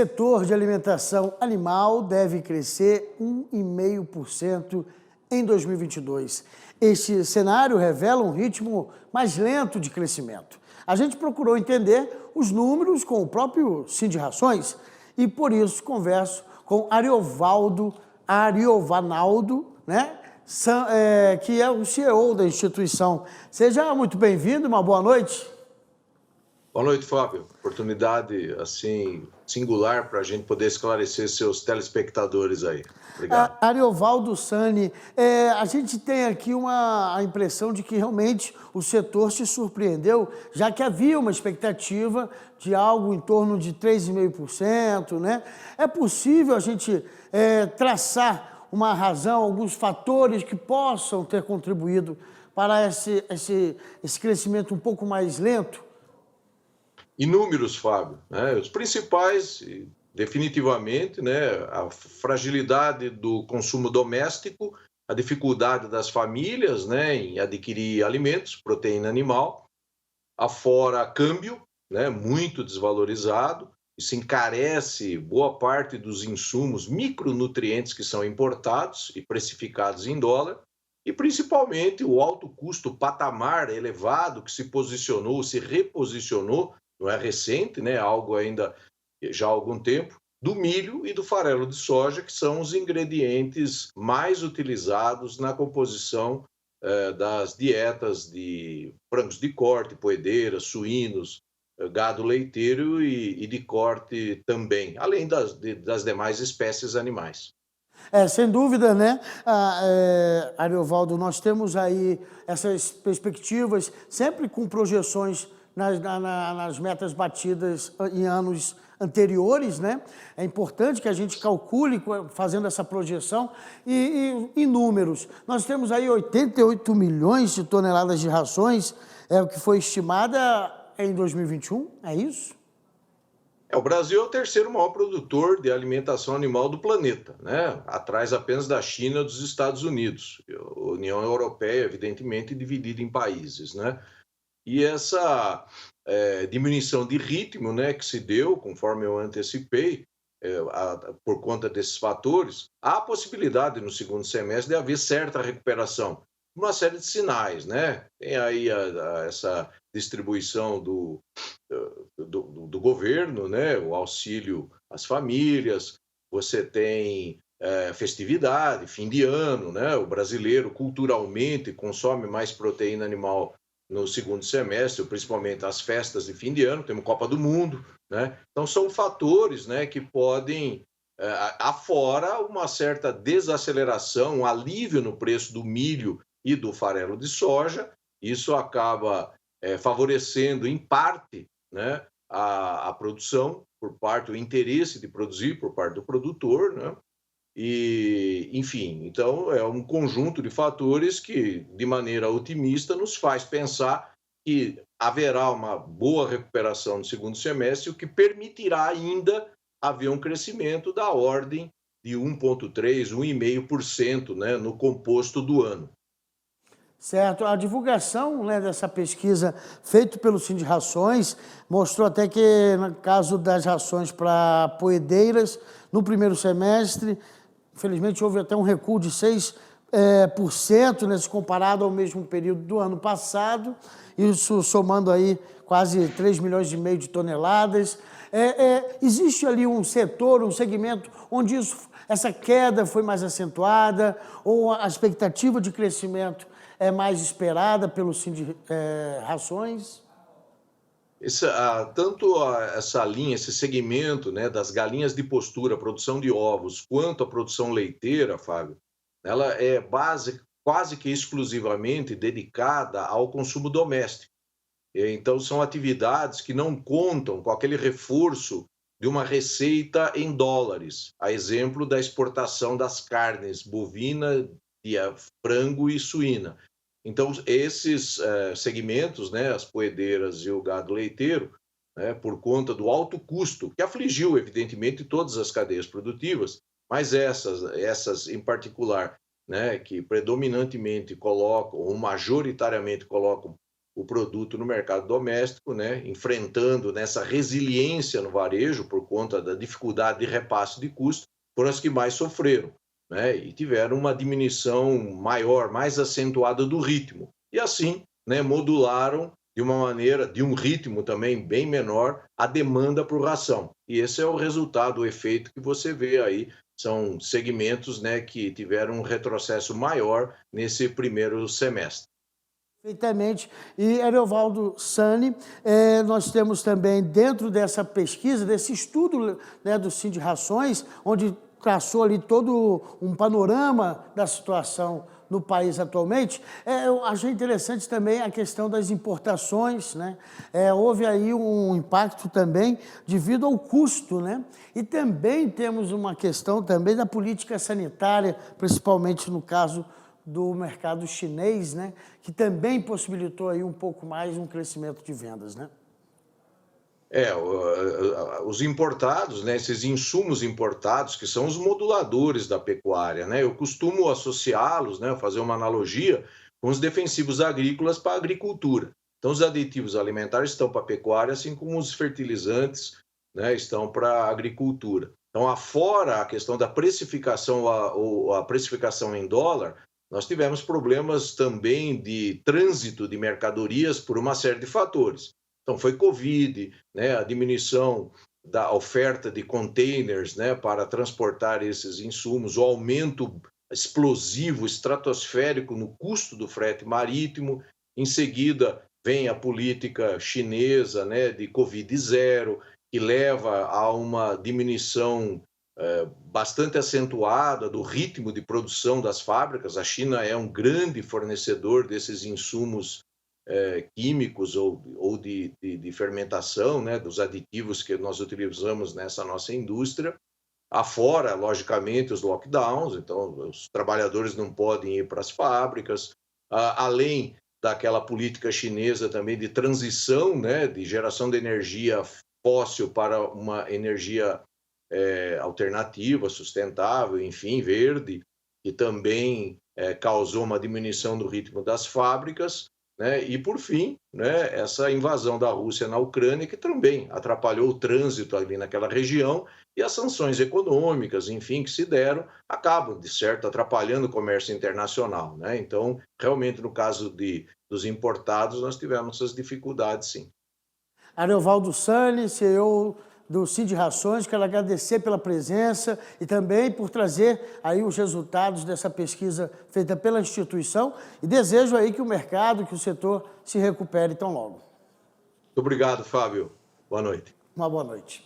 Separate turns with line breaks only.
Setor de alimentação animal deve crescer 1,5% em 2022. Este cenário revela um ritmo mais lento de crescimento. A gente procurou entender os números com o próprio Sindicações e, por isso, converso com Ariovanaldo, né? Que é o CEO da instituição. Seja muito bem-vindo, uma boa noite.
Boa noite, Fábio. Oportunidade, assim, singular para a gente poder esclarecer seus telespectadores aí. Obrigado.
Ariovaldo Sani, a gente tem aqui a impressão de que realmente o setor se surpreendeu, já que havia uma expectativa de algo em torno de 3,5%, né? É possível a gente traçar uma razão, alguns fatores que possam ter contribuído para esse crescimento um pouco mais lento?
Inúmeros, Fábio, né? Os principais, definitivamente, né? A fragilidade do consumo doméstico, a dificuldade das famílias, né, em adquirir alimentos, proteína animal, afora câmbio, né, muito desvalorizado, isso encarece boa parte dos insumos, micronutrientes que são importados e precificados em dólar, e principalmente o alto custo, o patamar elevado que se posicionou, se reposicionou, não é recente, né, algo ainda já há algum tempo, do milho e do farelo de soja, que são os ingredientes mais utilizados na composição das dietas de frangos de corte, poedeiras, suínos, gado leiteiro e de corte também, além das demais espécies animais.
Sem dúvida, né, Ariovaldo, nós temos aí essas perspectivas sempre com projeções nas metas batidas em anos anteriores, né? É importante que a gente calcule fazendo essa projeção e em números. Nós temos aí 88 milhões de toneladas de rações, é o que foi estimada em 2021, é isso?
O Brasil é o terceiro maior produtor de alimentação animal do planeta, né? Atrás apenas da China e dos Estados Unidos. A União Europeia, evidentemente, dividida em países, né? E essa diminuição de ritmo, né, que se deu, conforme eu antecipei, por conta desses fatores, há a possibilidade no segundo semestre de haver certa recuperação. Uma série de sinais, né? Tem aí essa distribuição do governo, né? O auxílio às famílias, você tem festividade, fim de ano, né? O brasileiro culturalmente consome mais proteína animal no segundo semestre, principalmente as festas de fim de ano, temos Copa do Mundo, né? Então são fatores, né, que podem, afora uma certa desaceleração, um alívio no preço do milho e do farelo de soja, isso acaba favorecendo em parte, né, a produção por parte, o interesse de produzir por parte do produtor, né? E, enfim, então é um conjunto de fatores que, de maneira otimista, nos faz pensar que haverá uma boa recuperação no segundo semestre, o que permitirá ainda haver um crescimento da ordem de 1,3%, 1,5%, né, no composto do ano.
Certo. A divulgação, né, dessa pesquisa feita pelo Sindicações mostrou até que, no caso das rações para poedeiras, no primeiro semestre, infelizmente houve até um recuo de 6%, né, se comparado ao mesmo período do ano passado, isso somando aí quase 3,5 milhões de toneladas. Existe ali um setor, um segmento onde essa queda foi mais acentuada ou a expectativa de crescimento é mais esperada pelos Sindicações?
Essa linha, esse segmento, né, das galinhas de postura, produção de ovos, quanto a produção leiteira, Fábio, ela é quase que exclusivamente dedicada ao consumo doméstico. Então, são atividades que não contam com aquele reforço de uma receita em dólares, a exemplo da exportação das carnes bovina, de frango e suína. Então, esses segmentos, né, as poedeiras e o gado leiteiro, né, por conta do alto custo, que afligiu, evidentemente, todas as cadeias produtivas, mas essas em particular, né, que predominantemente colocam, ou majoritariamente colocam o produto no mercado doméstico, né, enfrentando nessa resiliência no varejo por conta da dificuldade de repasse de custo, foram as que mais sofreram, né, e tiveram uma diminuição maior, mais acentuada do ritmo. E assim, né, modularam de uma maneira, de um ritmo também bem menor, a demanda por ração. E esse é o resultado, o efeito que você vê aí. São segmentos, né, que tiveram um retrocesso maior nesse primeiro semestre.
Perfeitamente. E, Ariovaldo Sani, nós temos também, dentro dessa pesquisa, desse estudo, né, do Sindicações, onde traçou ali todo um panorama da situação no país atualmente, eu achei interessante também a questão das importações, né? Houve aí um impacto também devido ao custo, né? E também temos uma questão também da política sanitária, principalmente no caso do mercado chinês, né, que também possibilitou aí um pouco mais um crescimento de vendas, né?
Os importados, né, esses insumos importados, que são os moduladores da pecuária, né, eu costumo associá-los, né, fazer uma analogia com os defensivos agrícolas para a agricultura. Então, os aditivos alimentares estão para a pecuária, assim como os fertilizantes, né, estão para a agricultura. Então, afora a questão da precificação, a precificação em dólar, nós tivemos problemas também de trânsito de mercadorias por uma série de fatores. Então, foi Covid, né, a diminuição da oferta de containers, né, para transportar esses insumos, o aumento explosivo, estratosférico no custo do frete marítimo. Em seguida, vem a política chinesa, né, de Covid zero, que leva a uma diminuição bastante acentuada do ritmo de produção das fábricas. A China é um grande fornecedor desses insumos químicos ou de fermentação, né, dos aditivos que nós utilizamos nessa nossa indústria. Afora, logicamente, os lockdowns, então os trabalhadores não podem ir para as fábricas, além daquela política chinesa também de transição, né, de geração de energia fóssil para uma energia alternativa, sustentável, enfim, verde, que também causou uma diminuição do ritmo das fábricas, né? E, por fim, né, essa invasão da Rússia na Ucrânia, que também atrapalhou o trânsito ali naquela região, e as sanções econômicas, enfim, que se deram, acabam, de certo, atrapalhando o comércio internacional, né? Então, realmente, no caso dos importados, nós tivemos essas dificuldades, sim.
Ariovaldo Sani, CEO do Sindicações, quero agradecer pela presença e também por trazer aí os resultados dessa pesquisa feita pela instituição e desejo aí que o mercado, que o setor se recupere tão logo.
Muito obrigado, Fábio. Boa noite.
Uma boa noite.